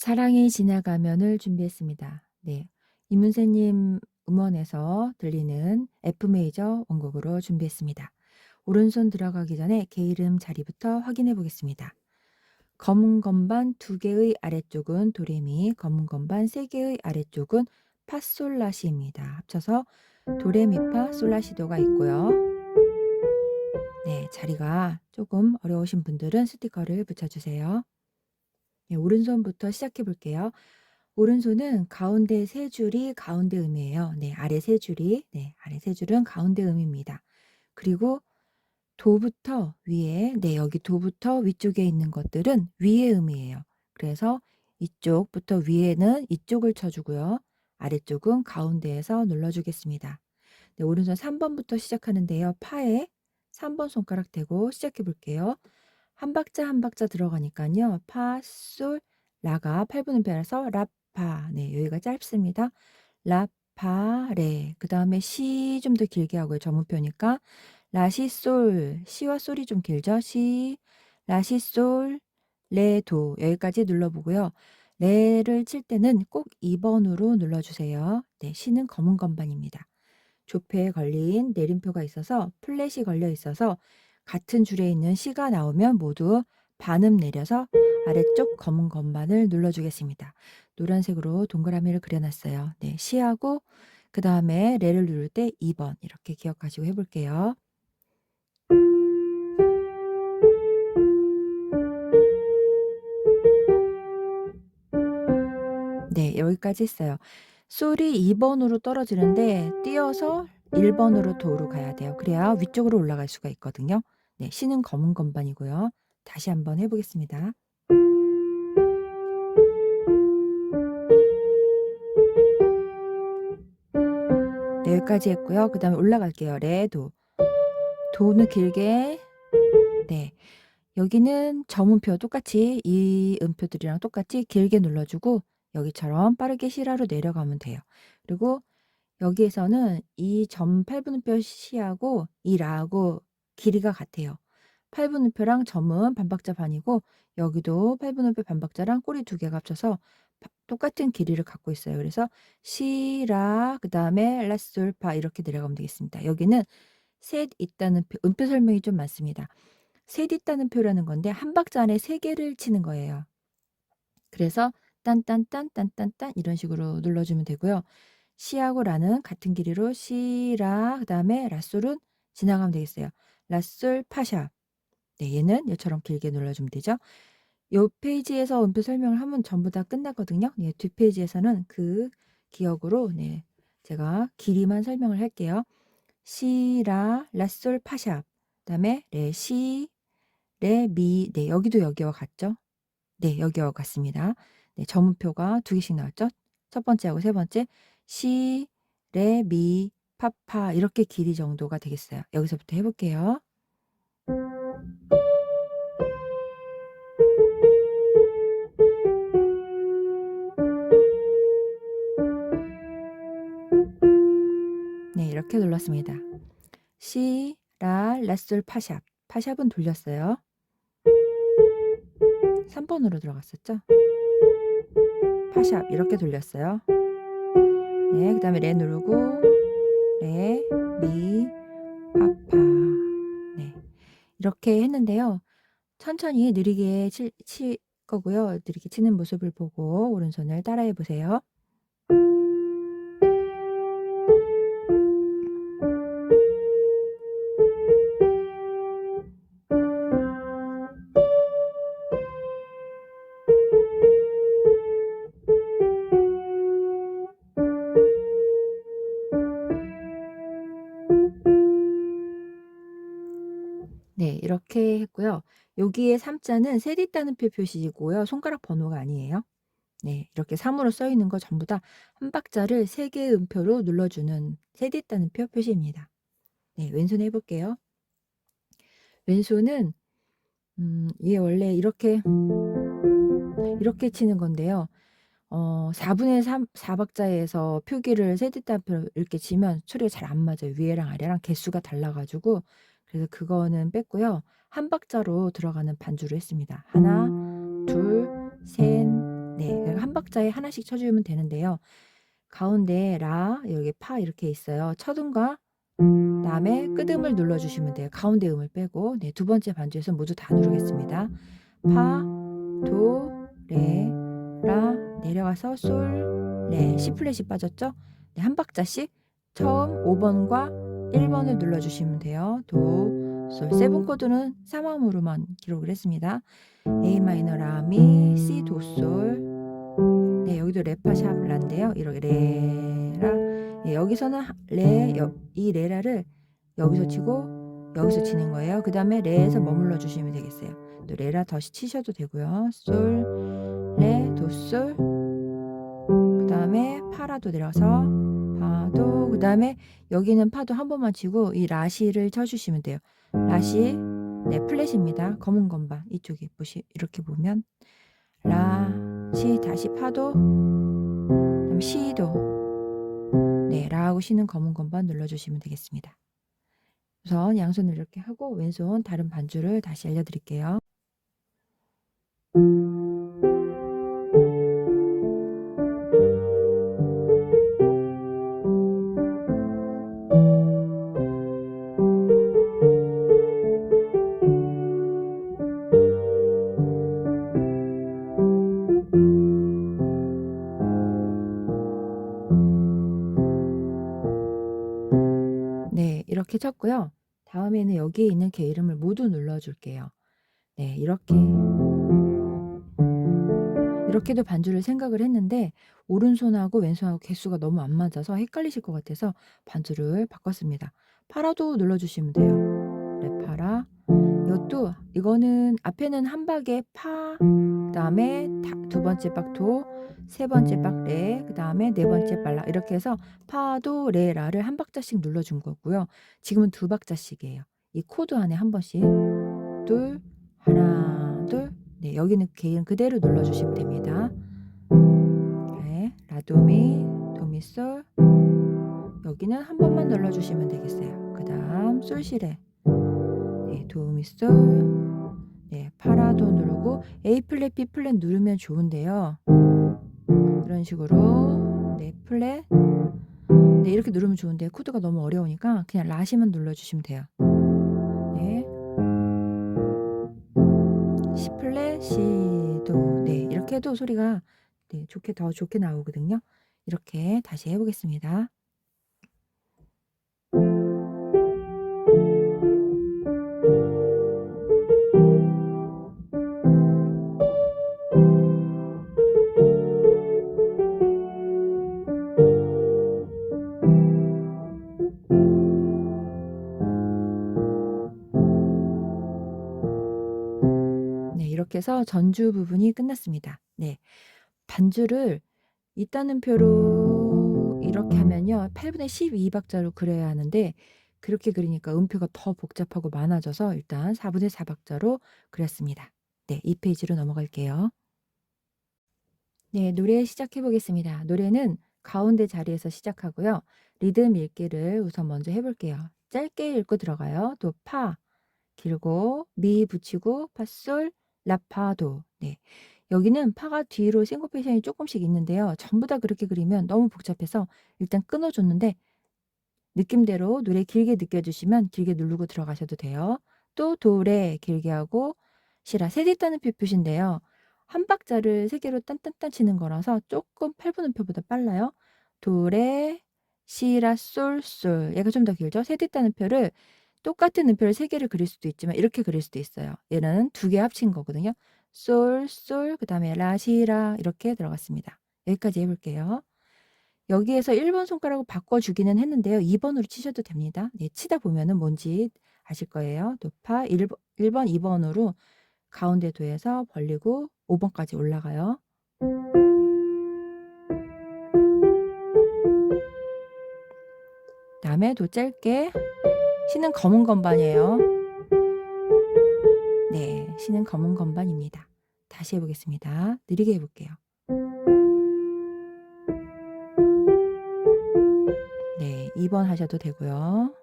사랑이 지나가면을 준비했습니다. 네. 이문세님 음원에서 들리는 F 메이저 원곡으로 준비했습니다. 오른손 들어가기 전에 개 이름 자리부터 확인해 보겠습니다. 검은 건반 2개의 아래쪽은 도레미, 검은 건반 3개의 아래쪽은 파솔라시입니다. 합쳐서 도레미파 솔라시도가 있고요. 네, 자리가 조금 어려우신 분들은 스티커를 붙여주세요. 네, 오른손부터 시작해 볼게요. 오른손은 가운데 세 줄이 가운데 음이에요. 네, 아래 세 줄이, 네, 아래 세 줄은 가운데 음입니다. 그리고 도부터 위에, 네, 여기 도부터 위쪽에 있는 것들은 위의 음이에요. 그래서 이쪽부터 위에는 이쪽을 쳐주고요. 아래쪽은 가운데에서 눌러주겠습니다. 네, 오른손 3번부터 시작하는데요. 파에 3번 손가락 대고 시작해 볼게요. 한 박자 한 박자 들어가니까요. 파, 솔, 라가 8분음표라서 라파. 네, 여기가 짧습니다. 라파, 레. 그 다음에 시 좀 더 길게 하고요. 전문표니까. 라시, 솔. 시와 솔이 좀 길죠? 시, 라시, 솔, 레, 도. 여기까지 눌러보고요. 레를 칠 때는 꼭 2번으로 눌러주세요. 네, 시는 검은 건반입니다. 조표에 걸린 내림표가 있어서 플랫이 걸려 있어서 같은 줄에 있는 시가 나오면 모두 반음 내려서 아래쪽 검은 건반을 눌러주겠습니다. 노란색으로 동그라미를 그려놨어요. 네, 시하고 그 다음에 레를 누를 때 2번 이렇게 기억하시고 해볼게요. 네, 여기까지 했어요. 솔이 2번으로 떨어지는데 띄어서 1번으로 도로 가야 돼요. 그래야 위쪽으로 올라갈 수가 있거든요. 네, 시는 검은 건반이고요. 다시 한번 해보겠습니다. 네, 여기까지 했고요. 그 다음에 올라갈게요. 레, 도. 도는 길게. 네. 여기는 저음표 똑같이 이 음표들이랑 똑같이 길게 눌러주고 여기처럼 빠르게 시라로 내려가면 돼요. 그리고 여기에서는 이 점 8분음표 시하고 이 라하고 길이가 같아요. 8분음표랑 점은 반박자 반이고 여기도 8분음표 반박자랑 꼬리 2개가 합쳐서 똑같은 길이를 갖고 있어요. 그래서 시, 라, 그 다음에 라, 솔, 파 이렇게 내려가면 되겠습니다. 여기는 셋 있다는 음표 설명이 좀 많습니다. 셋 있다는 표라는 건데 한 박자 안에 3개를 치는 거예요. 그래서 딴딴딴 딴딴딴 이런 식으로 눌러주면 되고요. 시하고 라는 같은 길이로 시, 라, 그 다음에 라솔은 지나가면 되겠어요. 라솔, 파샵. 네, 얘는 얘처럼 길게 눌러주면 되죠. 요 페이지에서 음표 설명을 하면 전부 다 끝나거든요. 네, 뒷페이지에서는 그 기억으로 네, 제가 길이만 설명을 할게요. 시, 라, 라솔, 파샵. 그 다음에 레, 시, 레, 미. 네, 여기도 여기와 같죠? 네, 여기와 같습니다. 네, 점음표가 2개씩 나왔죠? 첫 번째하고 세 번째. 시, 레, 미, 파, 파 이렇게 길이 정도가 되겠어요. 여기서부터 해볼게요. 네, 이렇게 눌렀습니다. 시, 라, 라솔, 파샵. 파샵은 돌렸어요. 3번으로 들어갔었죠? 파샵 이렇게 돌렸어요. 네, 그 다음에 레 누르고 레, 미, 파파. 네, 이렇게 했는데요. 천천히 느리게 칠 거고요. 느리게 치는 모습을 보고 오른손을 따라해 보세요. 네, 이렇게 했고요. 여기에 3자는 셋 있다는 표 표시이고요. 손가락 번호가 아니에요. 네, 이렇게 3으로 써 있는 거 전부 다 한 박자를 3개의 음표로 눌러주는 셋 있다는 표 표시입니다. 네, 왼손 해볼게요. 왼손은 이게 원래 이렇게 치는 건데요. 4분의 3, 4박자에서 표기를 셋 있다는 표 이렇게 치면 소리가 잘 안 맞아요. 위에랑 아래랑 개수가 달라가지고. 그래서 그거는 뺐고요. 한 박자로 들어가는 반주를 했습니다. 하나, 둘, 셋, 네, 그러니까 한 박자에 하나씩 쳐주면 되는데요. 가운데 라, 여기 파 이렇게 있어요. 첫 음과 그다음에 끝음을 눌러주시면 돼요. 가운데 음을 빼고. 네, 두 번째 반주에서 모두 다 누르겠습니다. 파, 도, 레, 라, 내려가서 솔, 레, C 플랫이 빠졌죠? 네, 한 박자씩 처음 5번과 1번을 눌러주시면 돼요. 도, 솔, 세븐 코드는 3음으로만 기록을 했습니다. A 마이너 라, 미, C, 도, 솔. 네, 여기도 레파 샵 라인데요. 이렇게 레라. 네, 여기서는 이 레라를 여기서 치고 여기서 치는 거예요. 그 다음에 레에서 머물러 주시면 되겠어요. 또 레라 다시 치셔도 되고요. 솔, 레, 도, 솔. 그 다음에 파라도 내려서 파도. 그 다음에 여기는 파도 한 번만 치고 이 라시를 쳐주시면 돼요. 라시, 네, 플랫입니다. 검은 건반 이쪽에 이렇게 보면 라, 시, 다시 파도, 그다음에 시도, 네, 라하고 시는 검은 건반 눌러주시면 되겠습니다. 우선 양손을 이렇게 하고 왼손 다른 반주를 다시 알려드릴게요. 네, 이렇게 쳤고요. 다음에는 여기에 있는 개 이름을 모두 눌러줄게요. 네, 이렇게도 반주를 생각을 했는데 오른손하고 왼손하고 개수가 너무 안 맞아서 헷갈리실 것 같아서 반주를 바꿨습니다. 파라도 눌러주시면 돼요. 레파라. 이거는 앞에는 한 박에 파, 그 다음에 두 번째 박 도, 세 번째 박 레, 그 다음에 네 번째 박 라, 이렇게 해서 파도 레 라를 한 박자씩 눌러준 거고요. 지금은 두 박자씩이에요. 이 코드 안에 한 번씩 둘, 하나, 둘. 네, 여기는 개인 그대로 눌러주시면 됩니다. 네, 라도미, 도미솔. 여기는 한 번만 눌러주시면 되겠어요. 그 다음 솔시레. 네, 도미솔. 네, 파라도 누르고 A 플랫, B 플랫 누르면 좋은데요. 이런 식으로 네, 플랫. 네, 이렇게 누르면 좋은데 코드가 너무 어려우니까 그냥 라시만 눌러주시면 돼요. 네, C 플랫, C, 도. 네, 이렇게 해도 소리가 네, 더 좋게 나오거든요. 이렇게 다시 해보겠습니다. 네, 이렇게 해서 전주 부분이 끝났습니다. 네, 반주를 있다는 표로 이렇게 하면요 8분의 12박자로 그려야 하는데 그렇게 그리니까 음표가 더 복잡하고 많아져서 일단 4분의 4박자로 그렸습니다. 네, 2페이지로 넘어갈게요. 네, 노래 시작해 보겠습니다. 노래는 가운데 자리에서 시작하고요. 리듬 읽기를 우선 먼저 해볼게요. 짧게 읽고 들어가요. 도, 파, 길고 미 붙이고 파솔, 라파도. 네, 여기는 파가 뒤로 싱코페이션이 조금씩 있는데요. 전부 다 그렇게 그리면 너무 복잡해서 일단 끊어줬는데 느낌대로 노래 길게 느껴주시면 길게 누르고 들어가셔도 돼요. 또 도레 길게 하고 시라 세디 따는 표시인데요. 한 박자를 세 개로 딴딴딴 치는 거라서 조금 8분 음표보다 빨라요. 도레 시라 솔솔 얘가 좀 더 길죠. 세디 따는 표를 똑같은 음표를 세 개를 그릴 수도 있지만 이렇게 그릴 수도 있어요. 얘는 두 개 합친 거거든요. 솔솔 그 다음에 라시라 이렇게 들어갔습니다. 여기까지 해볼게요. 여기에서 1번 손가락을 바꿔주기는 했는데요. 2번으로 치셔도 됩니다. 네, 치다 보면은 뭔지 아실 거예요. 도파 1번, 2번으로 가운데 도에서 벌리고 5번까지 올라가요. 다음에 도 짧게 시는 검은 건반이에요. 네, 시는 검은 건반입니다. 다시 해보겠습니다. 느리게 해볼게요. 네, 2번 하셔도 되고요.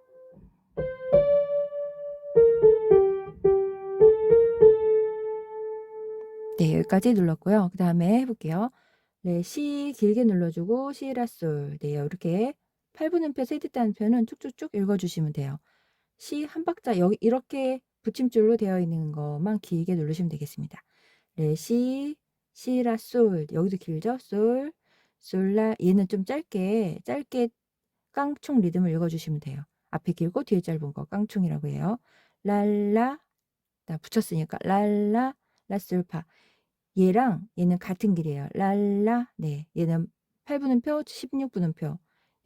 네, 여기까지 눌렀고요. 그 다음에 해볼게요. 네, 시 길게 눌러주고 시라 솔. 네, 이렇게 8분음표 세트 단표는 쭉쭉쭉 읽어주시면 돼요. 시 한 박자 여기 이렇게 붙임줄로 되어 있는 것만 길게 누르시면 되겠습니다. 레, 시라 솔. 여기도 길죠? 솔, 솔라. 얘는 좀 짧게 깡총 리듬을 읽어주시면 돼요. 앞에 길고 뒤에 짧은 거 깡총이라고 해요. 랄라, 나 붙였으니까 랄라, 라솔파. 얘랑 얘는 같은 길이에요. 랄라, 네, 얘는 8분음표, 16분음표.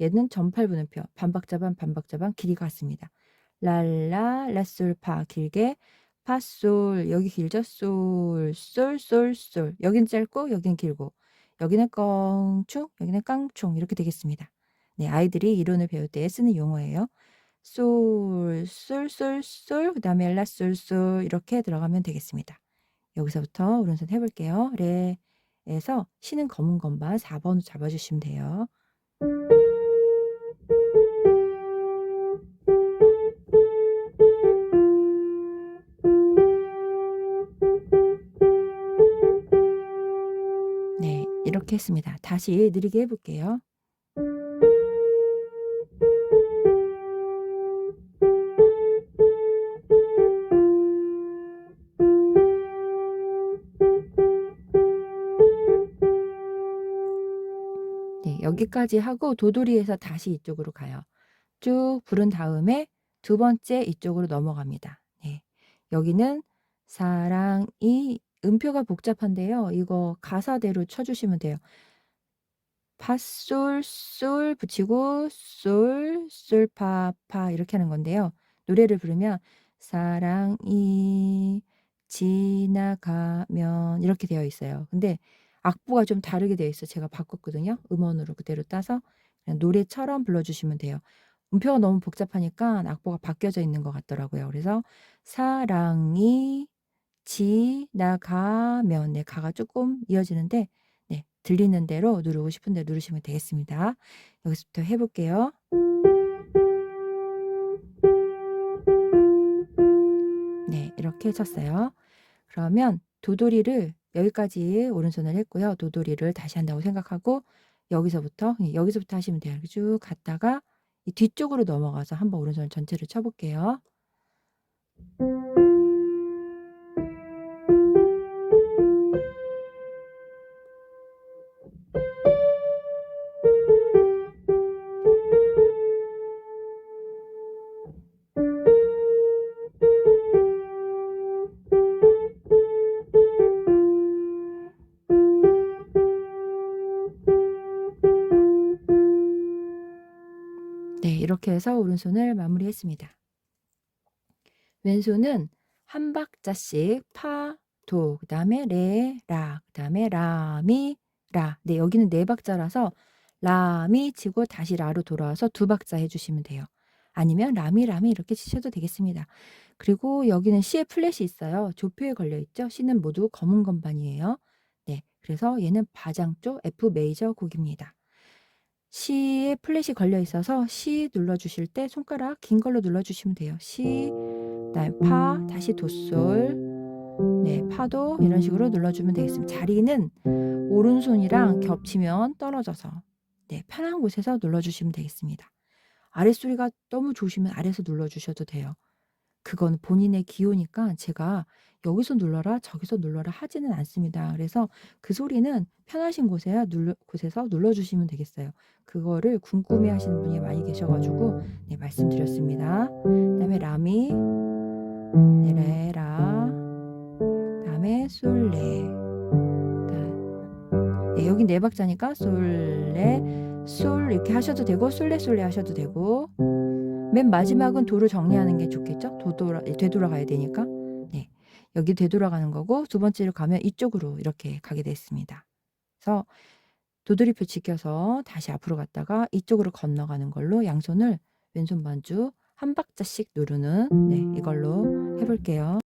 얘는 전8분음표. 반박자 반, 반박자 반 길이 같습니다. 랄라, 라솔파 길게, 파솔 여기 길죠? 솔, 솔, 솔, 솔. 여기는 짧고 여기는 길고, 여기는 껑충, 여기는 깡충 이렇게 되겠습니다. 네, 아이들이 이론을 배울 때 쓰는 용어예요. 솔, 솔, 솔, 솔, 그다음에 라, 솔, 솔 이렇게 들어가면 되겠습니다. 여기서부터 오른손 해볼게요. 레에서 시는 검은 건반 4번으로 잡아주시면 돼요. 네, 이렇게 했습니다. 다시 느리게 해볼게요. 네, 여기까지 하고 도돌이에서 다시 이쪽으로 가요. 쭉 부른 다음에 두 번째 이쪽으로 넘어갑니다. 네, 여기는 사랑이 음표가 복잡한데요. 이거 가사대로 쳐주시면 돼요. 파솔 솔 붙이고 솔 솔 파파 이렇게 하는 건데요. 노래를 부르면 사랑이 지나가면 이렇게 되어 있어요. 근데 악보가 좀 다르게 되어 있어요. 제가 바꿨거든요. 음원으로 그대로 따서 그냥 노래처럼 불러주시면 돼요. 음표가 너무 복잡하니까 악보가 바뀌어져 있는 것 같더라고요. 그래서 사랑이 지나가면, 네, 가가 조금 이어지는데, 네, 들리는 대로 누르고 싶은 대로 누르시면 되겠습니다. 여기서부터 해볼게요. 네, 이렇게 쳤어요. 그러면 도돌이를 여기까지 오른손을 했고요. 도돌이를 다시 한다고 생각하고 여기서부터 하시면 돼요. 이렇게 쭉 갔다가 이 뒤쪽으로 넘어가서 한번 오른손 전체를 쳐볼게요. 네, 이렇게 해서 오른손을 마무리했습니다. 왼손은 한 박자씩 파, 도, 그 다음에 레, 라, 그 다음에 라, 미, 라. 네, 여기는 네 박자라서 라, 미 치고 다시 라로 돌아와서 두 박자 해주시면 돼요. 아니면 라미, 라미 이렇게 치셔도 되겠습니다. 그리고 여기는 C에 플랫이 있어요. 조표에 걸려있죠. C는 모두 검은 건반이에요. 네, 그래서 얘는 바장조 F 메이저 곡입니다. C에 플랫이 걸려 있어서 C 눌러주실 때 손가락 긴 걸로 눌러주시면 돼요. C, 그다음에 파, 다시 도솔, 네, 파도 이런 식으로 눌러주면 되겠습니다. 자리는 오른손이랑 겹치면 떨어져서, 네, 편한 곳에서 눌러주시면 되겠습니다. 아랫소리가 너무 좋으시면 아래에서 눌러주셔도 돼요. 그건 본인의 기호니까 제가 여기서 눌러라 저기서 눌러라 하지는 않습니다. 그래서 그 소리는 편하신 곳에서 눌러주시면 되겠어요. 그거를 궁금해 하시는 분이 많이 계셔가지고 네, 말씀드렸습니다. 그 다음에 라미, 네, 레라, 그 다음에 솔레, 네, 여기 네 박자니까 솔레, 솔 이렇게 하셔도 되고 솔레 솔레 하셔도 되고, 맨 마지막은 도를 정리하는 게 좋겠죠? 되돌아가야 되니까. 네, 여기 되돌아가는 거고 두 번째로 가면 이쪽으로 이렇게 가게 됐습니다. 그래서 도돌이표 지켜서 다시 앞으로 갔다가 이쪽으로 건너가는 걸로 양손을 왼손 반주 한 박자씩 누르는, 네, 이걸로 해볼게요.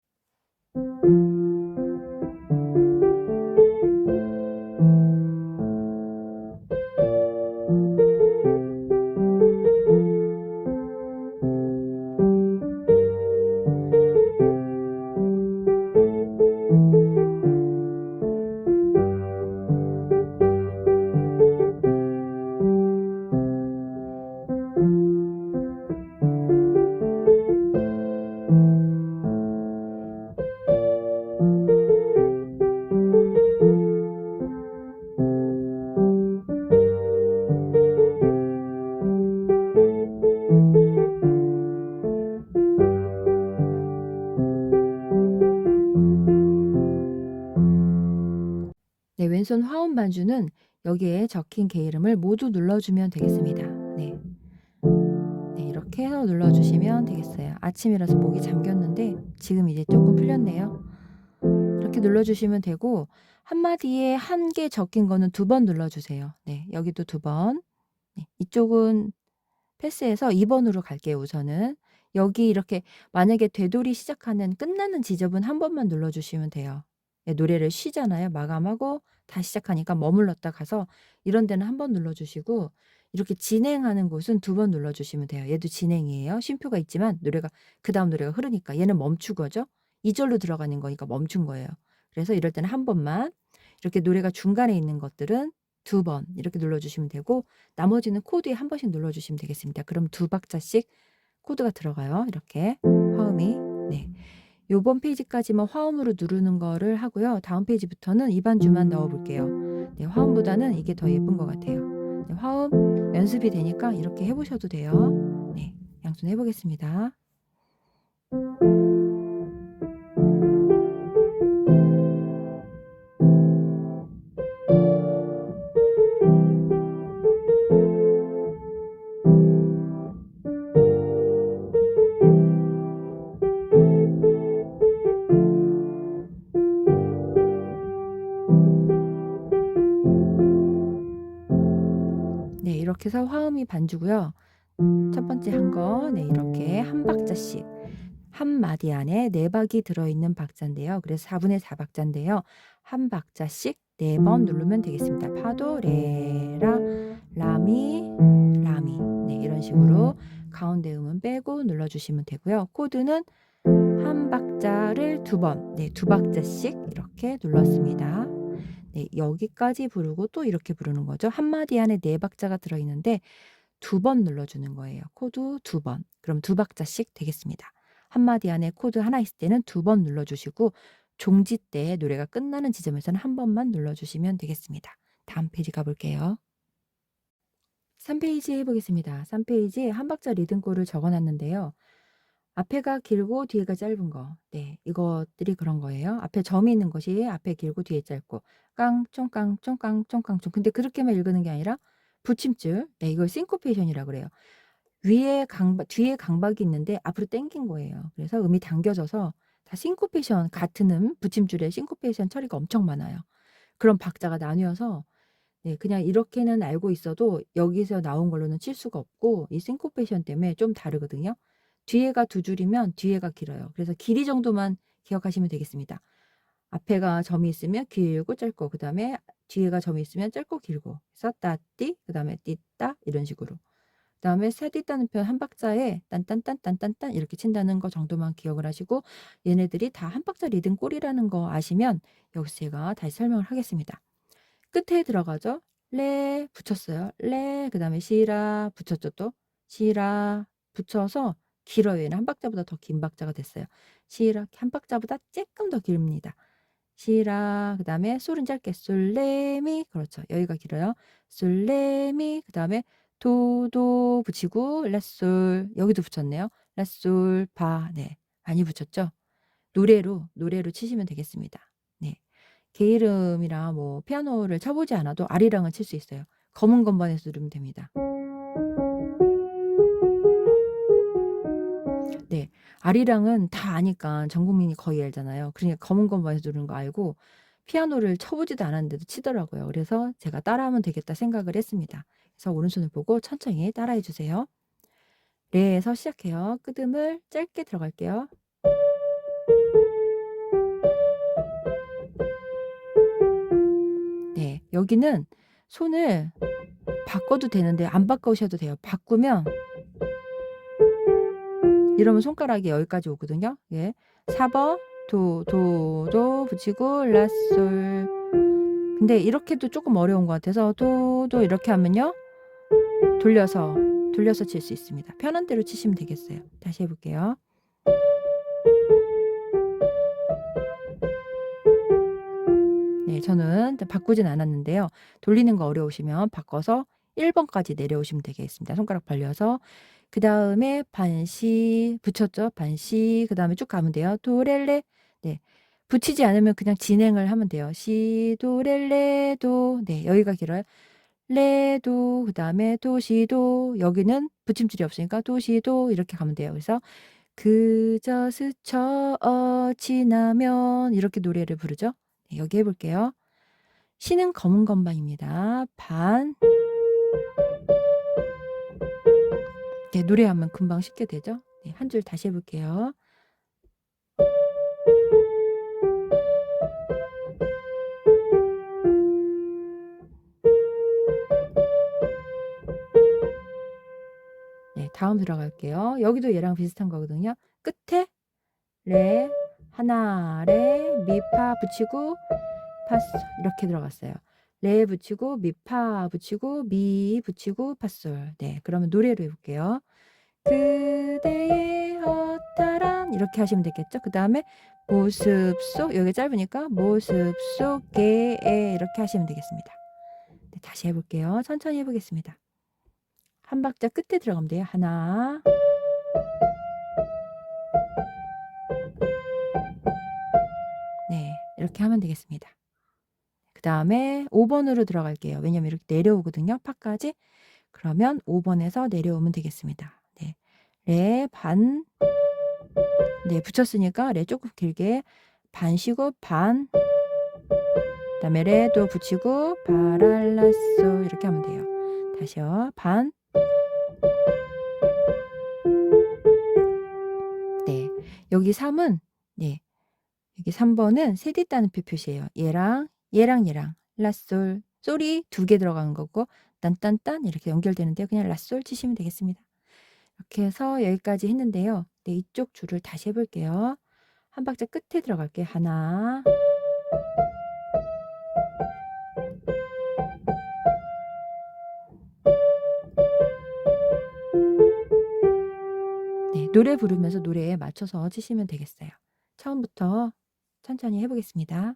네, 왼손 화음 반주는 여기에 적힌 개 이름을 모두 눌러주면 되겠습니다. 네. 네, 이렇게 해서 눌러주시면 되겠어요. 아침이라서 목이 잠겼는데 지금 이제 조금 풀렸네요. 이렇게 눌러주시면 되고 한마디에 한 개 적힌 거는 2번 눌러주세요. 네, 여기도 2번. 네, 이쪽은 패스해서 2번으로 갈게요 우선은. 여기 이렇게 만약에 되돌이 시작하는 끝나는 지점은 한 번만 눌러주시면 돼요. 예, 노래를 쉬잖아요. 마감하고 다시 시작하니까 머물렀다 가서 이런 데는 한 번 눌러주시고 이렇게 진행하는 곳은 2번 눌러주시면 돼요. 얘도 진행이에요. 쉼표가 있지만 노래가 그다음 노래가 흐르니까 얘는 멈춘 거죠. 2절로 들어가는 거니까 멈춘 거예요. 그래서 이럴 때는 한 번만 이렇게 노래가 중간에 있는 것들은 2번 이렇게 눌러주시면 되고 나머지는 코드에 한 번씩 눌러주시면 되겠습니다. 그럼 2박자씩 코드가 들어가요. 이렇게 화음이. 네. 요번 페이지까지만 화음으로 누르는 거를 하고요. 다음 페이지부터는 2반주만 넣어 볼게요. 네, 화음보다는 이게 더 예쁜 것 같아요. 네, 화음 연습이 되니까 이렇게 해 보셔도 돼요. 네. 양손 해 보겠습니다. 네, 이렇게 해서 화음이 반주고요. 첫 번째 한 거, 네, 이렇게 한 박자씩 한 마디 안에 4박이 들어있는 박자인데요. 그래서 4분의 4박자인데요. 한 박자씩 4번 누르면 되겠습니다. 파도, 레, 라, 라미, 라미. 네, 이런 식으로 가운데 음은 빼고 눌러주시면 되고요. 코드는 한 박자를 2번, 네, 2박자씩 이렇게 눌렀습니다. 네, 여기까지 부르고 또 이렇게 부르는 거죠. 한 마디 안에 4박자가 들어있는데 2번 눌러주는 거예요. 코드 2번. 그럼 2박자씩 되겠습니다. 한 마디 안에 코드 하나 있을 때는 2번 눌러주시고 종지 때 노래가 끝나는 지점에서는 한 번만 눌러주시면 되겠습니다. 다음 페이지 가볼게요. 3페이지 해보겠습니다. 3페이지에 한 박자 리듬골을 적어놨는데요. 앞에가 길고 뒤에가 짧은 거. 네, 이것들이 그런 거예요. 앞에 점이 있는 것이 앞에 길고 뒤에 짧고 깡총깡 쫑깡 쫑깡 쫑. 근데 그렇게만 읽는 게 아니라 붙임줄. 네, 이걸 싱코페이션이라고 그래요. 뒤에 강박이 있는데 앞으로 당긴 거예요. 그래서 음이 당겨져서 다 싱코페이션 같은 붙임줄에 싱코페이션 처리가 엄청 많아요. 그런 박자가 나뉘어서 네, 그냥 이렇게는 알고 있어도 여기서 나온 걸로는 칠 수가 없고 이 싱코페이션 때문에 좀 다르거든요. 뒤에가 2줄이면 뒤에가 길어요. 그래서 길이 정도만 기억하시면 되겠습니다. 앞에가 점이 있으면 길고 짧고 그다음에 뒤에가 점이 있으면 짧고 길고 그래서 따띠 그다음에 띠따 이런 식으로 그다음에 셋있다는 편 한 박자에 딴딴딴딴딴딴 이렇게 친다는 거 정도만 기억을 하시고 얘네들이 다 한 박자 리듬 꼴이라는 거 아시면 여기서 제가 다시 설명을 하겠습니다. 끝에 들어가죠. 레 붙였어요. 레 그다음에 시라 붙였죠 또. 시라 붙여서 길어요. 얘는 한 박자보다 더 긴 박자가 됐어요. 시라 한 박자보다 조금 더 깁니다. 시라 그다음에 솔은 짧게 솔레미 그렇죠. 여기가 길어요. 솔레미 그다음에 도도 붙이고 레솔 여기도 붙였네요. 레솔 파 네. 많이 붙였죠? 노래로 치시면 되겠습니다. 네. 개 이름이랑 뭐 피아노를 쳐 보지 않아도 아리랑은 칠 수 있어요. 검은 건반에서 누르면 됩니다. 네. 아리랑은 다 아니까 전 국민이 거의 알잖아요. 그러니까 검은 건반에서 누르는 거 알고 피아노를 쳐 보지도 않았는데도 치더라고요. 그래서 제가 '따라하면 되겠다.' 생각을 했습니다. 그래서 오른손을 보고 천천히 따라해 주세요. 레에서 시작해요. 끄듬을 짧게 들어갈게요. 네. 여기는 손을 바꿔도 되는데 안 바꾸셔도 돼요. 바꾸면 이러면 손가락이 여기까지 오거든요. 예. 4번 도 붙이고 라 솔. 근데 이렇게도 조금 어려운 것 같아서 도 이렇게 하면요. 돌려서 칠 수 있습니다. 편한 대로 치시면 되겠어요. 다시 해 볼게요. 네, 저는 바꾸진 않았는데요. 돌리는 거 어려우시면 바꿔서 1번까지 내려오시면 되겠습니다. 손가락 벌려서 그다음에 반시 붙였죠. 반시 그다음에 쭉 가면 돼요. 도렐레 네. 붙이지 않으면 그냥 진행을 하면 돼요. 시도 레레도. 네, 여기가 길어요. 레도 그다음에 도시도. 여기는 붙임줄이 없으니까 도시도 이렇게 가면 돼요. 그래서 그저 스쳐 지나면 이렇게 노래를 부르죠. 네, 여기 해 볼게요. 시는 검은 건반입니다. 반. 네, 노래하면 금방 쉽게 되죠. 네, 한 줄 다시 해 볼게요. 네, 다음 들어갈게요. 여기도 얘랑 비슷한 거거든요. 끝에 레, 하나, 레, 미, 파 붙이고 파솔 이렇게 들어갔어요. 레 붙이고 미, 파 붙이고 미 붙이고 파솔. 네, 그러면 노래로 해볼게요. 그대의 허탈한 이렇게 하시면 되겠죠. 그 다음에 모습 속 여기 짧으니까 모습 속에 이렇게 하시면 되겠습니다. 네, 다시 해볼게요. 천천히 해보겠습니다. 한 박자 끝에 들어가면 돼요. 하나, 네, 이렇게 하면 되겠습니다. 그 다음에 5번으로 들어갈게요. 왜냐면 이렇게 내려오거든요. 파까지. 그러면 5번에서 내려오면 되겠습니다. 네, 레, 반, 네, 붙였으니까 레 조금 길게 반 쉬고 반, 그다음에 레도 붙이고 파랄라솔 이렇게 하면 돼요. 다시요. 반. 네. 여기 3은 네. 여기 3번은 세디 따옴표 표시예요. 얘랑 얘랑 라솔. 솔이 2개 들어가는 거고 딴딴딴 이렇게 연결되는데요. 그냥 라솔 치시면 되겠습니다. 이렇게 해서 여기까지 했는데요. 네, 이쪽 줄을 다시 해 볼게요. 한 박자 끝에 들어갈게요. 하나. 네, 노래 부르면서 노래에 맞춰서 치시면 되겠어요. 처음부터 천천히 해 보겠습니다.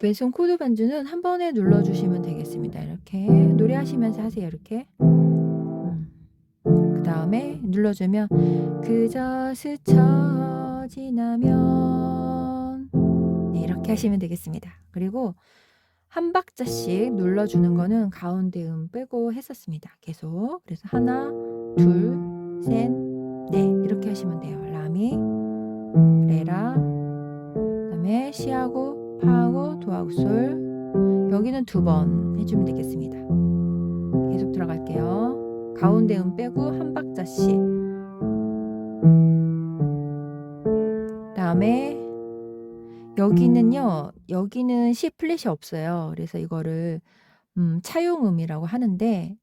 왼손 코드 반주는 한 번에 눌러주시면 되겠습니다. 이렇게 노래하시면서 하세요. 이렇게. 그 다음에 눌러주면 그저 스쳐 지나면 네, 이렇게 하시면 되겠습니다. 그리고 한 박자씩 눌러주는 거는 가운데 음 빼고 했었습니다. 계속. 그래서 하나, 둘, 셋, 넷 이렇게 하시면 돼요. 라미, 레라, 그다음에 시하고 파하고 도하고 솔 여기는 2번 해주면 되겠습니다. 계속 들어갈게요. 가운데 음 빼고 한 박자씩. 그다음에 여기는 C 플랫이 없어요. 그래서 이거를 차용음이라고 하는데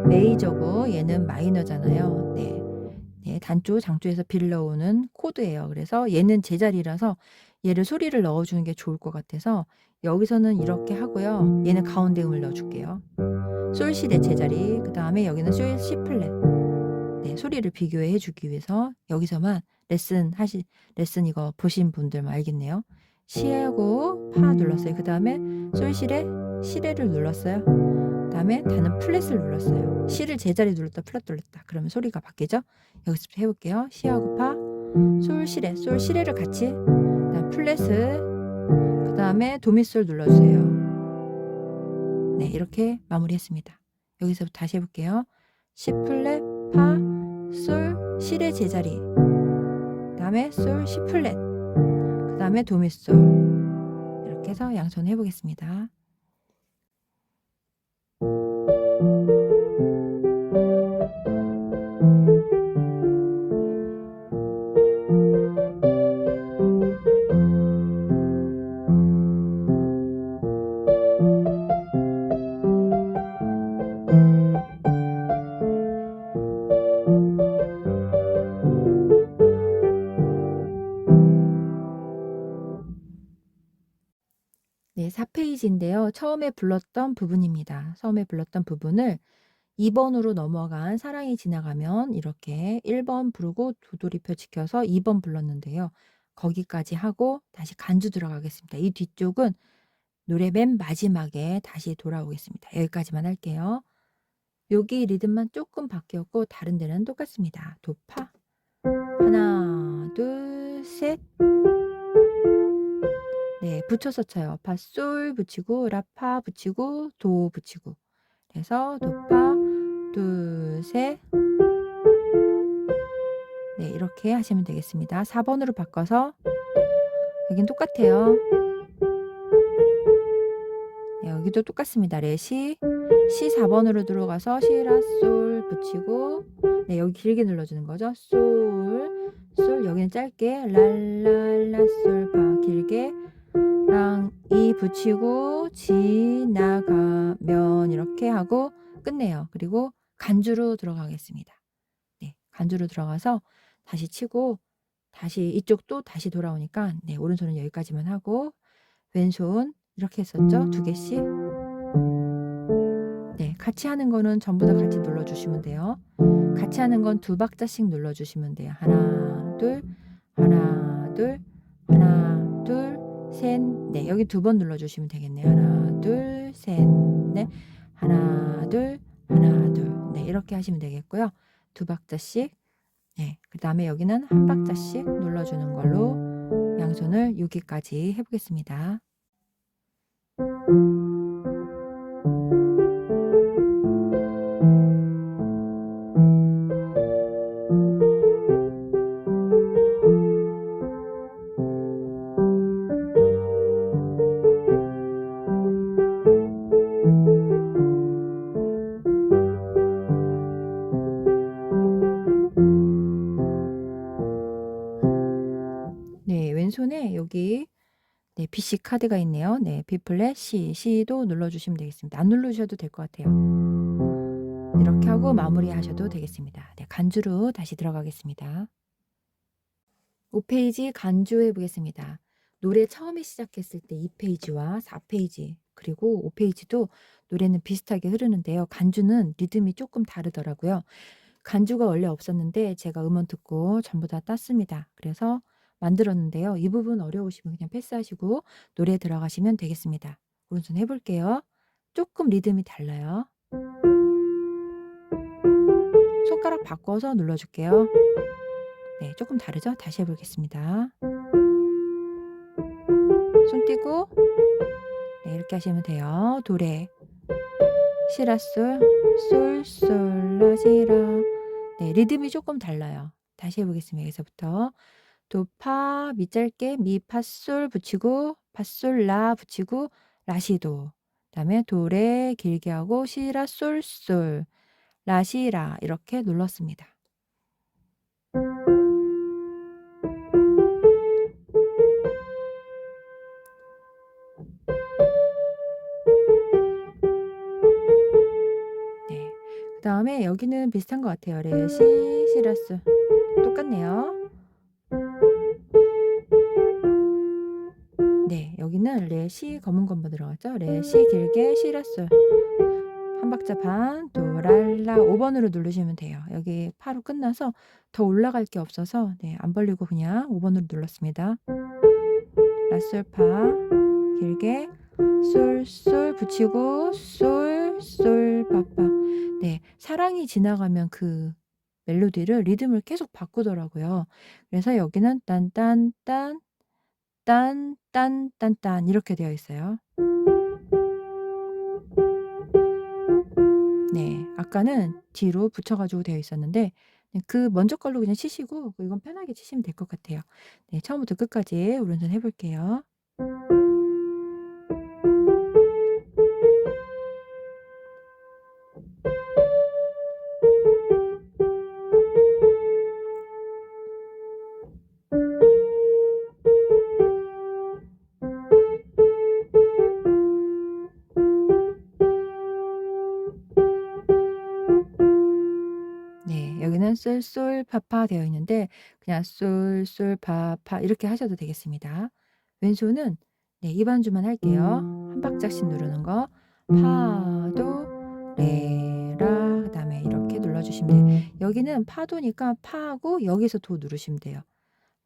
메이저고 얘는 마이너잖아요. 네. 네, 단조, 장조에서 빌려오는 코드예요. 그래서 얘는 제자리라서 얘를 소리를 넣어주는 게 좋을 것 같아서 여기서는 이렇게 하고요. 얘는 가운데 음을 넣어줄게요. 솔시의 제자리, 그 다음에 여기는 솔 C 플랫. 네, 소리를 비교해 주기 위해서 여기서만 레슨 이거 보신 분들만 알겠네요. 시하고 파 눌렀어요. 그 다음에 솔시레, 시레를 눌렀어요. 그 다음에 다는 플랫을 눌렀어요. 시를 제자리 눌렀다 플랫 눌렀다. 그러면 소리가 바뀌죠? 여기서부터 해볼게요. 시하고 파, 솔시레, 솔시레를 같이, 그다음 플랫을, 그 다음에 도미솔 눌러주세요. 네, 이렇게 마무리했습니다. 여기서부터 다시 해볼게요. 시 플랫, 파, 솔, 시레 제자리, 그 다음에 솔, 시 플랫, 그 다음에 도미솔. 이렇게 해서 양손 해보겠습니다. 네, 4페이지 페이지인데요. 처음에 불렀던 부분입니다. 처음에 불렀던 부분을 2 번으로 넘어간 사랑이 지나가면 이렇게 1번 부르고 도돌이표 지켜서 2번 불렀는데요. 거기까지 하고 다시 간주 들어가겠습니다. 이 뒤쪽은 노래 맨 마지막에 다시 돌아오겠습니다. 여기까지만 할게요. 여기 리듬만 조금 바뀌었고 다른 데는 똑같습니다. 도, 파. 하나, 둘, 셋. 네, 붙여서 쳐요. 파, 솔 붙이고 라, 파 붙이고 도 붙이고. 그래서 도, 파, 둘, 셋. 네, 이렇게 하시면 되겠습니다. 4 번으로 바꿔서 여긴 똑같아요. 네, 여기도 똑같습니다. 레, 시. 시 4 번으로 들어가서 시, 라, 솔 붙이고 네, 여기 길게 눌러주는 거죠. 솔, 솔. 여기는 짧게 랄랄라 솔, 파 길게 랑, 이 붙이고 지나가면 이렇게 하고 끝내요. 그리고 간주로 들어가겠습니다. 네, 간주로 들어가서 다시 치고 다시 이쪽도 다시 돌아오니까 네, 오른손은 여기까지만 하고 왼손 이렇게 했었죠. 2 개씩. 네, 같이 하는 거는 전부 다 같이 눌러주시면 돼요. 같이 하는 건 2 박자씩 눌러주시면 돼요. 하나, 둘, 하나, 둘, 하나, 둘, 셋, 넷. 여기 2번 눌러주시면 되겠네요. 하나, 둘, 셋, 넷. 하나, 둘, 하나, 둘. 네, 이렇게 하시면 되겠고요. 2 박자씩. 네, 그 다음에 여기는 1 박자씩 눌러주는 걸로 양손을 여기까지 해보겠습니다. 네, 왼손에 여기 네, BC 카드가 있네요. 네, B 플랫, C, C도 눌러주시면 되겠습니다. 안 누르셔도 될 것 같아요. 이렇게 하고 마무리하셔도 되겠습니다. 네, 간주로 다시 들어가겠습니다. 5페이지 간주해 보겠습니다. 노래 처음에 시작했을 때 2페이지와 4페이지 그리고 5페이지도 노래는 비슷하게 흐르는데요. 간주는 리듬이 조금 다르더라고요. 간주가 원래 없었는데 제가 음원 듣고 전부 다 땄습니다. 그래서 만들었는데요. 이 부분 어려우시면 그냥 패스하시고 노래 들어가시면 되겠습니다. 오른손 해볼게요. 조금 리듬이 달라요. 손가락 바꿔서 눌러줄게요. 네, 조금 다르죠? 다시 해보겠습니다. 손 띄고 네, 이렇게 하시면 돼요. 도레, 시라, 솔, 솔, 솔, 라, 시라. 네, 리듬이 조금 달라요. 다시 해보겠습니다. 여기서부터 도, 파, 미 짧게 미, 파, 솔 붙이고 파, 솔, 라 붙이고 라시도. 그다음에 도레 길게 하고 시라, 솔, 솔, 라, 시라 이렇게 눌렀습니다. 네, 그다음에 여기는 비슷한 것 같아요. 레, 시, 시라, 솔 똑같네요. 네, 여기는 레, 시 검은 건뭐 들어갔죠? 레, 시 길게 시라, 솔 한 박자 반, 도, 랄라 5 번으로 누르시면 돼요. 여기 파로 끝나서 더 올라갈 게 없어서 네, 안 벌리고 그냥 5 번으로 눌렀습니다. 라, 솔, 파 길게 솔, 솔 붙이고 솔, 솔, 파, 파. 네, 사랑이 지나가면 그 멜로디를 리듬을 계속 바꾸더라고요. 그래서 여기는 딴, 딴, 딴, 딴, 딴, 딴, 딴 이렇게 되어 있어요. 네, 아까는 뒤로 붙여 가지고 되어 있었는데 네, 그 먼저 걸로 그냥 치시고 이건 편하게 치시면 될 것 같아요. 네, 처음부터 끝까지 오른손 해 볼게요. 네, 여기는 솔, 솔, 파파 되어 있는데 그냥 솔, 솔, 파, 파 이렇게 하셔도 되겠습니다. 왼손은 네, 2 반주만 할게요. 한 박자씩 누르는 거. 파도, 레라, 그 다음에 이렇게 눌러주시면 돼요. 여기는 파도니까 파하고 여기서 도 누르시면 돼요.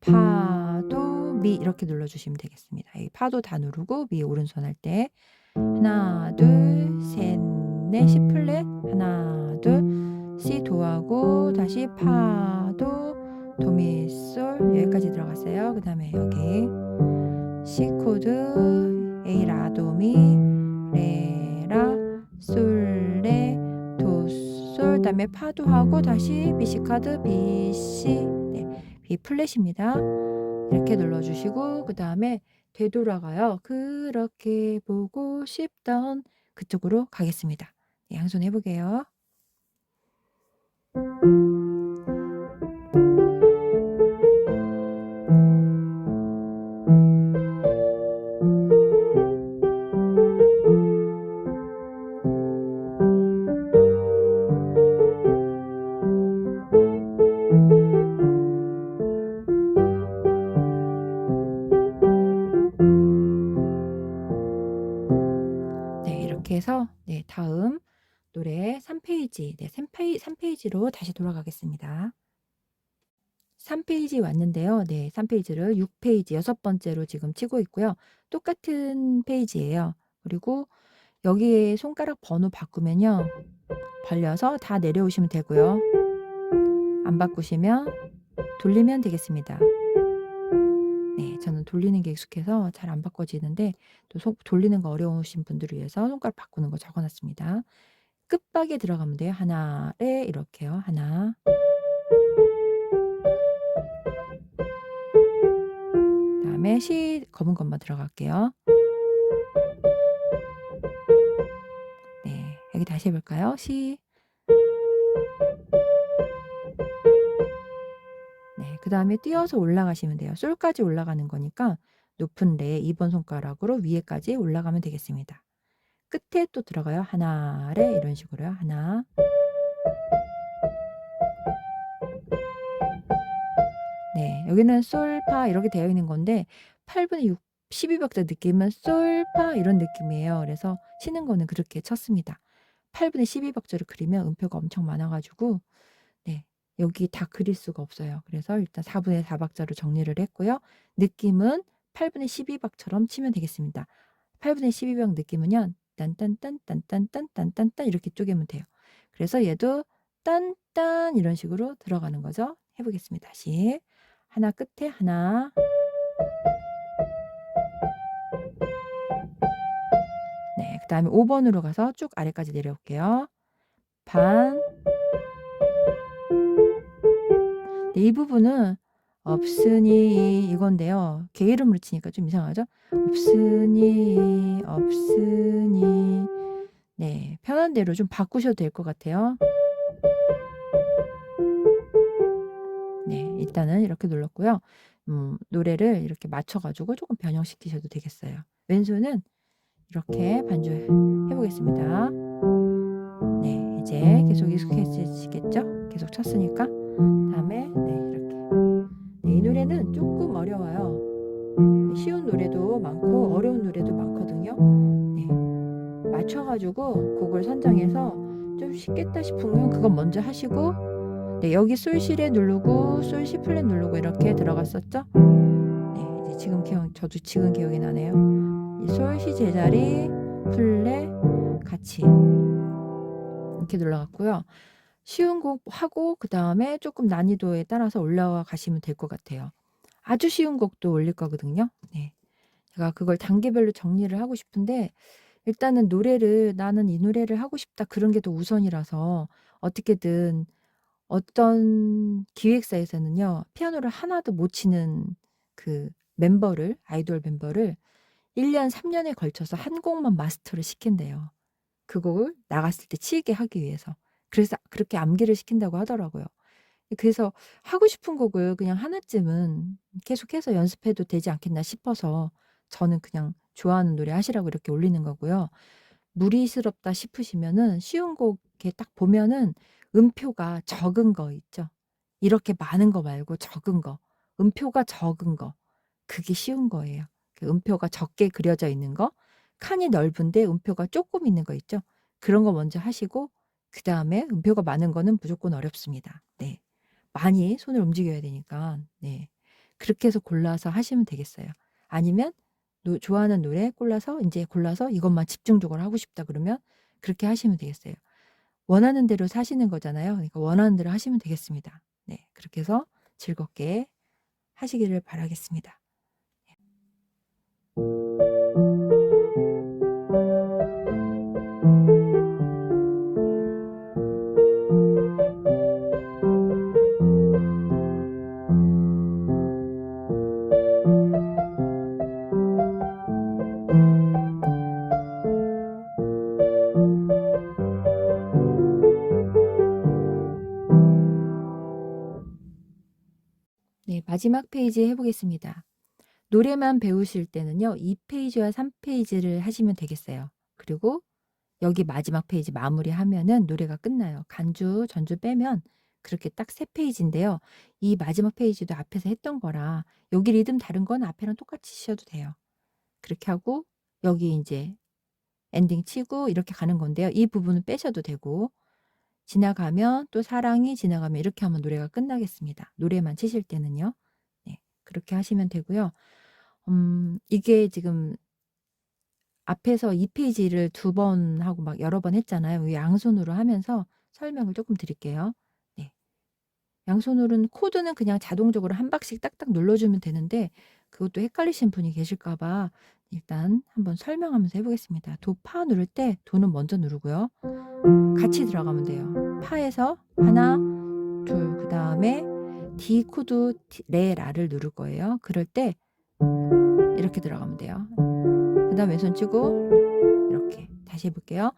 파도, 미 이렇게 눌러주시면 되겠습니다. 이 파도 다 누르고 미 오른손 할 때 하나, 둘, 셋, 넷, C 플랫, 하나, 둘, C 도하고 다시 파도, 도미솔 여기까지 들어갔어요. 그 다음에 여기 C 코드, A 라, 도미, 레, 라, 솔, 레, 도, 솔, 그 다음에 파도하고 다시 B, C 카드, B, C, 네, B 플랫입니다. 이렇게 눌러주시고 그 다음에 되돌아가요. 그렇게 보고 싶던 그쪽으로 가겠습니다. 네, 양손 해보게요. 네, 이렇게 해서 네, 다음 노래 3페이지, 네, 3페이지로 다시 돌아가겠습니다. 3페이지 왔는데요. 네, 3페이지를 6페이지 6번째로 지금 치고 있고요. 똑같은 페이지예요. 그리고 여기에 손가락 번호 바꾸면요. 벌려서 다 내려오시면 되고요. 안 바꾸시면 돌리면 되겠습니다. 네, 저는 돌리는 게 익숙해서 잘 안 바꿔지는데 또 돌리는 거 어려우신 분들을 위해서 손가락 바꾸는 거 적어놨습니다. 끝박에 들어가면 돼요. 하나에 이렇게요. 하나. 다음에 시 검은 것만 들어갈게요. 네, 여기 다시 해볼까요? 시. 네, 그 다음에 띄어서 올라가시면 돼요. 솔까지 올라가는 거니까 높은 레 2번 손가락으로 위에까지 올라가면 되겠습니다. 끝에 또 들어가요. 하나, 레 이런 식으로요. 하나. 네, 여기는 솔, 파 이렇게 되어 있는 건데 8분의 6, 12박자 느낌은 솔, 파 이런 느낌이에요. 그래서 치는 거는 그렇게 쳤습니다. 8분의 12박자를 그리면 음표가 엄청 많아가지고 네, 여기 다 그릴 수가 없어요. 그래서 일단 4분의 4박자로 정리를 했고요. 느낌은 8분의 12박처럼 치면 되겠습니다. 8분의 12박 느낌은요. 딴딴딴딴딴딴딴딴 이렇게 쪼개면 돼요. 그래서 얘도 딴딴 이런 식으로 들어가는 거죠. 해보겠습니다. 다시 하나 끝에 하나. 네, 그 다음에 5번으로 가서 쭉 아래까지 내려올게요. 반. 네, 이 부분은 없으니 이건데요. 개 이름으로 치니까 좀 이상하죠? 없으니 없으니 네, 편한 대로 좀 바꾸셔도 될 것 같아요. 네, 일단은 이렇게 눌렀고요. 노래를 이렇게 맞춰가지고 조금 변형시키셔도 되겠어요. 왼손은 이렇게 반주 해보겠습니다. 네, 이제 계속 익숙해지시겠죠? 계속 쳤으니까. 다음에 네, 이렇게. 네, 이 노래는 조금 어려워요. 쉬운 노래도 많고 어려운 노래도 많거든요. 네, 맞춰가지고 곡을 선정해서 좀 쉽겠다 싶으면 그건 먼저 하시고 네, 여기 솔시레 누르고 솔시 플랫 누르고 이렇게 들어갔었죠? 네, 이제 지금 저도 지금 기억이 나네요. 이 솔시 제자리 플랫 같이 이렇게 눌러갔고요. 쉬운 곡 하고 그 다음에 조금 난이도에 따라서 올라가 가시면 될 것 같아요. 아주 쉬운 곡도 올릴 거거든요. 네, 제가 그걸 단계별로 정리를 하고 싶은데 일단은 노래를 나는 이 노래를 하고 싶다 그런 게 더 우선이라서 어떻게든 어떤 기획사에서는요. 피아노를 하나도 못 치는 그 멤버를 아이돌 멤버를 1년 3년에 걸쳐서 한 곡만 마스터를 시킨대요. 그 곡을 나갔을 때 치게 하기 위해서. 그래서 그렇게 암기를 시킨다고 하더라고요. 그래서 하고 싶은 곡을 그냥 하나쯤은 계속해서 연습해도 되지 않겠나 싶어서 저는 그냥 좋아하는 노래 하시라고 이렇게 올리는 거고요. 무리스럽다 싶으시면은 쉬운 곡 이렇게 딱 보면은 음표가 적은 거 있죠. 이렇게 많은 거 말고 적은 거. 음표가 적은 거. 그게 쉬운 거예요. 그 음표가 적게 그려져 있는 거. 칸이 넓은데 음표가 조금 있는 거 있죠? 그런 거 먼저 하시고 그다음에 음표가 많은 거는 무조건 어렵습니다. 네. 많이 손을 움직여야 되니까. 네. 그렇게 해서 골라서 하시면 되겠어요. 아니면 좋아하는 노래 골라서 이것만 집중적으로 하고 싶다 그러면 그렇게 하시면 되겠어요. 원하는 대로 사시는 거잖아요. 그러니까 원하는 대로 하시면 되겠습니다. 네. 그렇게 해서 즐겁게 하시기를 바라겠습니다. 네. 마지막 페이지 해 보겠습니다. 노래만 배우실 때는요. 2 페이지와 3 페이지를 하시면 되겠어요. 그리고 여기 마지막 페이지 마무리하면은 노래가 끝나요. 간주, 전주 빼면 그렇게 딱 3 페이지인데요. 이 마지막 페이지도 앞에서 했던 거라 여기 리듬 다른 건 앞에랑 똑같이 치셔도 돼요. 그렇게 하고 여기 인제 엔딩 치고 이렇게 가는 건데요. 이 부분은 빼셔도 되고 지나가면 또 사랑이 지나가면 이렇게 하면 노래가 끝나겠습니다. 노래만 치실 때는요. 네. 그렇게 하시면 되고요. 이게 지금 앞에서 2 페이지를 2번 하고 막 여러 번 했잖아요. 이 양손으로 하면서 설명을 조금 드릴게요. 네. 양손으로는 코드는 그냥 자동적으로 한 박씩 딱딱 눌러 주면 되는데 그것도 헷갈리시는 분이 계실까 봐 일단 한번 설명하면서 해 보겠습니다. 도, 파 누를 때 도는 먼저 누르고요. 같이 들어가면 돼요. 파에서 하나, 둘, 그다음에 D 코드 레, 라를 누를 거예요. 그럴 때 이렇게 들어가면 돼요. 그다음 왼손 치고 이렇게 다시 해 볼게요.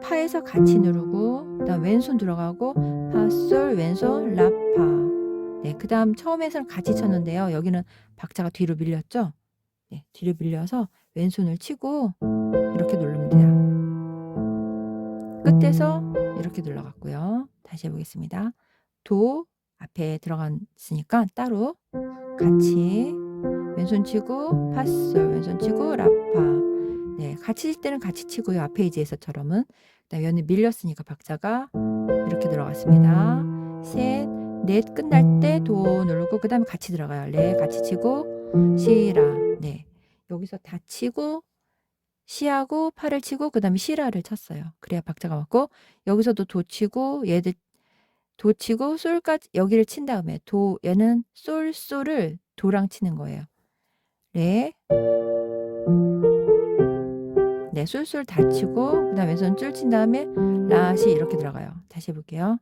파에서 같이 누르고 그다음 왼손 들어가고 파, 솔, 왼손, 라, 파. 네, 그다음 처음에서는 같이 쳤는데요. 여기는 박자가 뒤로 밀렸죠? 네, 뒤로 밀려서 왼손을 치고 이렇게 누르면 돼요. 끝에서 이렇게 눌러갔고요. 다시 해 보겠습니다. 도 앞에 들어갔으니까 따로 같이 왼손 치고 파, 솔, 왼손 치고 라, 파. 네, 같이 칠 때는 같이 치고요. 앞 페이지에서처럼은. 그다음에 여기 밀렸으니까 박자가 이렇게 들어갔습니다. 셋, 넷 끝날 때 도 누르고 그다음에 같이 들어가요. 레 같이 치고 시, 라. 네. 여기서 다 치고 시하고 파를 치고 그다음에 시, 라를 쳤어요. 그래야 박자가 맞고 여기서도 도 치고 얘들 도 치고 솔까지 여기를 친 다음에 도 얘는 솔, 솔을 도랑 치는 거예요. 레. 네, 솔솔 다 치고 그다음에 왼손 줄 친 다음에 라, 시 이렇게 들어가요. 다시 해 볼게요.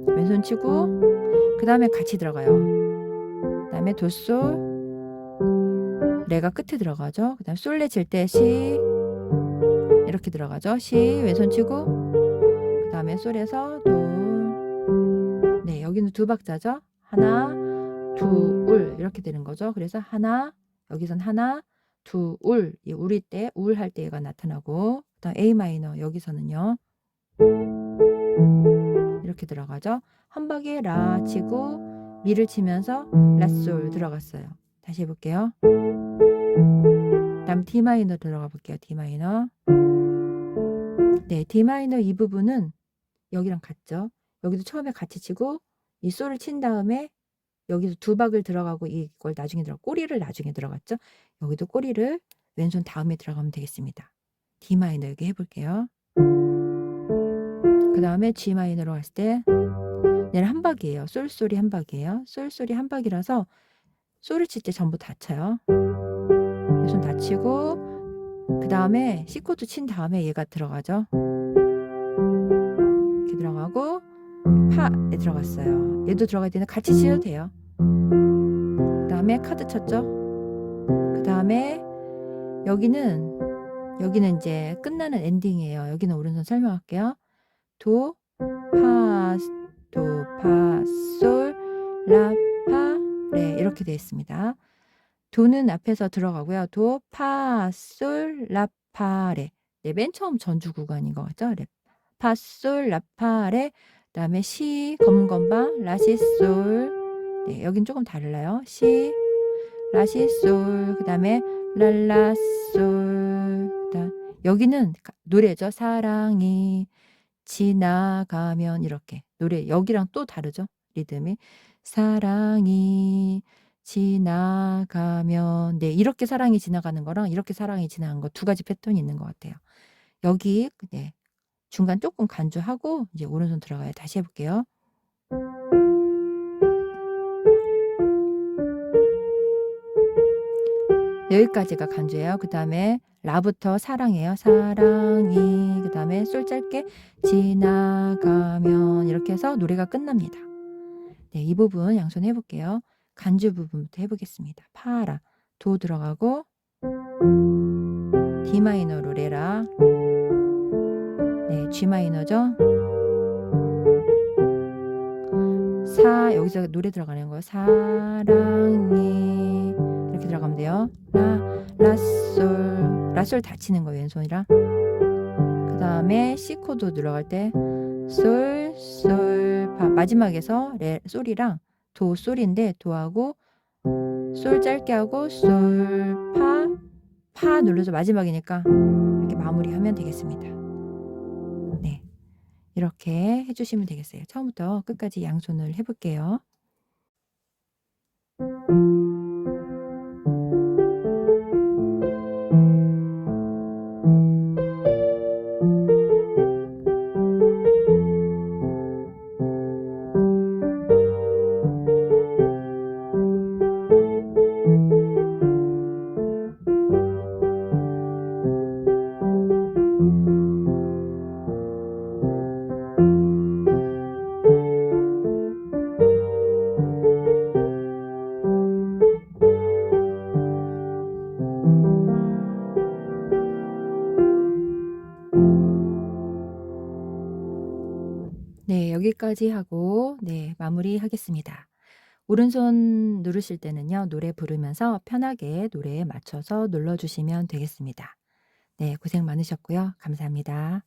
왼손 치고 그다음에 같이 들어가요. 그다음에 도, 솔, 레가 끝에 들어가죠. 그다음에 솔, 레 칠 때 시 이렇게 들어가죠. 시 왼손 치고 그다음에 솔에서 도. 네, 여기는 두 박자죠. 하나, 둘 이렇게 되는 거죠. 그래서 하나, 여기선 하나, 둘, 이 울일 때 우울할 때 얘가 나타나고 그다음 A 마이너 여기서는요. 이렇게 들어가죠. 한 박에 라 치고 미를 치면서 라솔 들어갔어요. 다시 해 볼게요. 그다음 D 마이너 들어가 볼게요. D 마이너. 네, D 마이너 이 부분은 여기랑 같죠. 여기도 처음에 같이 치고 이 솔을 친 다음에 여기서 두 박을 들어가고 이걸 나중에 꼬리를 나중에 들어갔죠. 여기도 꼬리를 왼손 다음에 들어가면 되겠습니다. D 마이너 여기 해 볼게요. 그다음에 G 마이너로 갔을 때 얘는 한 박이에요. 솔솔이 한 박이에요. 솔솔이 한 박이라서 솔을 칠 때 전부 다 쳐요. 왼손 다 치고 그다음에 C 코드 친 다음에 얘가 들어가죠. 이렇게 들어가고 파에 들어갔어요. 얘도 들어가야 되는데 같이 치셔도 돼요. 그다음에 카드 쳤죠. 그다음에 여기는 이제 끝나는 엔딩이에요. 여기는 오른손 설명할게요. 도, 파, 도, 파, 솔, 라, 파, 레 이렇게 되어 있습니다. 도는 앞에서 들어가고요. 도, 파, 솔, 라, 파, 레. 네, 맨 처음 전주 구간인 것 같죠? 레, 파, 솔, 라, 파, 레. 그다음에 시, 검은 건반, 라, 시, 솔. 네, 여긴 조금 달라요. 시, 라시 솔 그다음에 랄라 솔 그다음 여기는 노래죠. 사랑이 지나가면 이렇게 노래 여기랑 또 다르죠. 리듬이 사랑이 지나가면 네 이렇게 사랑이 지나가는 거랑 이렇게 사랑이 지나가는 거 두 가지 패턴이 있는 것 같아요. 여기 네 중간 조금 간주하고 이제 오른손 들어가요. 다시 해 볼게요. 여기까지가 간주예요. 그다음에 라부터 사랑이에요. 사랑이 그다음에 솔 짧게 지나가면 이렇게 해서 노래가 끝납니다. 네, 이 부분 양손 해 볼게요. 간주 부분부터 해 보겠습니다. 파라 도 들어가고 D 마이너로 레라 네, G 마이너죠. 사 여기서 노래 들어가는 거예요. 사랑이 이렇게 들어가면 돼요. 라솔 라솔 닫히는 거예요. 왼손이랑. 그다음에 C 코드 들어갈 때 솔, 솔, 파 마지막에서 레 솔이랑 도 솔인데 도하고 솔 짧게 하고 솔, 파 눌러서 마지막이니까 이렇게 마무리하면 되겠습니다. 네. 이렇게 해 주시면 되겠어요. 처음부터 끝까지 양손을 해 볼게요. 네, 여기까지 하고 네, 마무리하겠습니다. 오른손 누르실 때는요. 노래 부르면서 편하게 노래에 맞춰서 눌러 주시면 되겠습니다. 네, 고생 많으셨고요. 감사합니다.